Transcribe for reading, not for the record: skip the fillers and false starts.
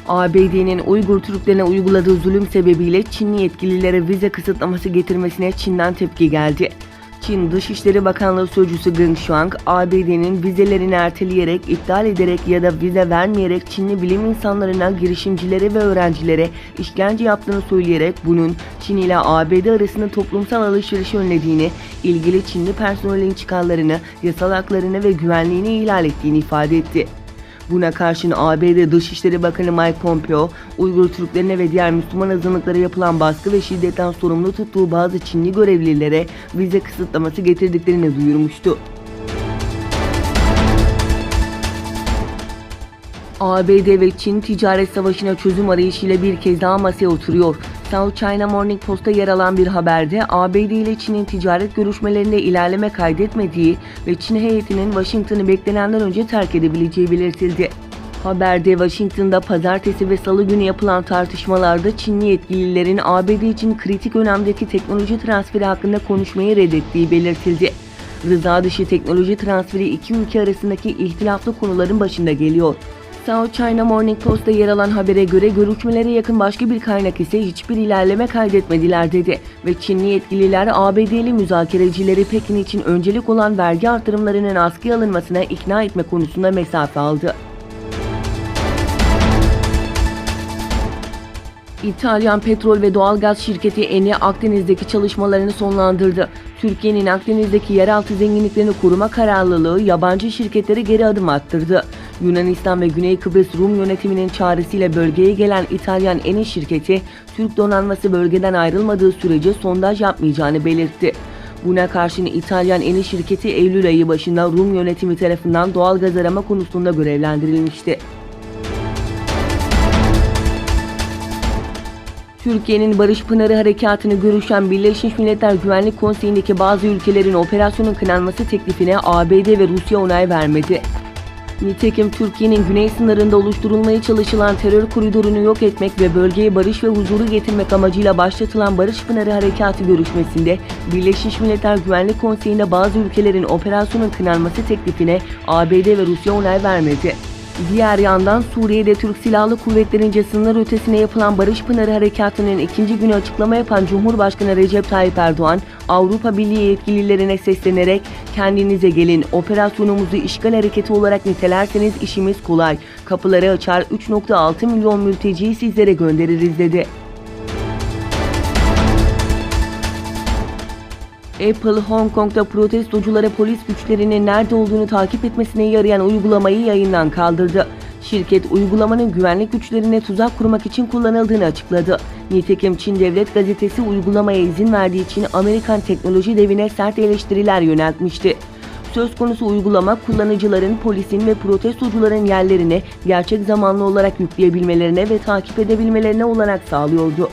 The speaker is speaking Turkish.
ABD'nin Uygur Türklerine uyguladığı zulüm sebebiyle Çinli yetkililere vize kısıtlaması getirmesine Çin'den tepki geldi. Çin Dışişleri Bakanlığı Sözcüsü Geng Shuang, ABD'nin vizelerini erteleyerek, iptal ederek ya da vize vermeyerek Çinli bilim insanlarına, girişimcilere ve öğrencilere işkence yaptığını söyleyerek bunun Çin ile ABD arasında toplumsal alışverişi önlediğini, ilgili Çinli personelin çıkarlarını, yasal haklarını ve güvenliğini ihlal ettiğini ifade etti. Buna karşın ABD Dışişleri Bakanı Mike Pompeo, Uygur Türklerine ve diğer Müslüman azınlıklara yapılan baskı ve şiddetten sorumlu tuttuğu bazı Çinli görevlilere vize kısıtlaması getirdiklerini duyurmuştu. ABD ve Çin ticaret savaşına çözüm arayışıyla bir kez daha masaya oturuyor. South China Morning Post'ta yer alan bir haberde ABD ile Çin'in ticaret görüşmelerinde ilerleme kaydetmediği ve Çin heyetinin Washington'ı beklenenden önce terk edebileceği belirtildi. Haberde Washington'da pazartesi ve salı günü yapılan tartışmalarda Çinli yetkililerin ABD için kritik önemdeki teknoloji transferi hakkında konuşmayı reddettiği belirtildi. Rıza dışı teknoloji transferi iki ülke arasındaki ihtilaflı konuların başında geliyor. South China Morning Post'ta yer alan habere göre görüşmelere yakın başka bir kaynak ise hiçbir ilerleme kaydetmediler dedi ve Çinli yetkililer ABD'li müzakerecileri Pekin için öncelik olan vergi artırımlarının askıya alınmasına ikna etme konusunda mesafe aldı. İtalyan petrol ve doğalgaz şirketi Eni Akdeniz'deki çalışmalarını sonlandırdı. Türkiye'nin Akdeniz'deki yeraltı zenginliklerini koruma kararlılığı yabancı şirketlere geri adım attırdı. Yunanistan ve Güney Kıbrıs Rum yönetiminin çağrısıyla bölgeye gelen İtalyan Eni şirketi, Türk donanması bölgeden ayrılmadığı sürece sondaj yapmayacağını belirtti. Buna karşın İtalyan Eni şirketi Eylül ayı başında Rum yönetimi tarafından doğalgaz arama konusunda görevlendirilmişti. Türkiye'nin Barış Pınarı Harekatı'nı görüşen Birleşmiş Milletler Güvenlik Konseyi'ndeki bazı ülkelerin operasyonun kınanması teklifine ABD ve Rusya onay vermedi. Nitekim Türkiye'nin güney sınırında oluşturulmaya çalışılan terör koridorunu yok etmek ve bölgeye barış ve huzuru getirmek amacıyla başlatılan Barış Pınarı Harekatı görüşmesinde Birleşmiş Milletler Güvenlik Konseyi'nde bazı ülkelerin operasyonun kınanması teklifine ABD ve Rusya onay vermedi. Diğer yandan Suriye'de Türk Silahlı Kuvvetlerince sınır ötesine yapılan Barış Pınarı Harekatı'nın ikinci günü açıklama yapan Cumhurbaşkanı Recep Tayyip Erdoğan, Avrupa Birliği yetkililerine seslenerek "Kendinize gelin, operasyonumuzu işgal hareketi olarak nitelerseniz işimiz kolay, kapıları açar 3,6 milyon mülteciyi sizlere göndeririz" dedi. Apple, Hong Kong'da protestoculara polis güçlerinin nerede olduğunu takip etmesine yarayan uygulamayı yayından kaldırdı. Şirket, uygulamanın güvenlik güçlerine tuzak kurmak için kullanıldığını açıkladı. Nitekim Çin Devlet Gazetesi uygulamaya izin verdiği için Amerikan teknoloji devine sert eleştiriler yöneltmişti. Söz konusu uygulama, kullanıcıların polisin ve protestocuların yerlerini gerçek zamanlı olarak yükleyebilmelerine ve takip edebilmelerine olanak sağlıyordu.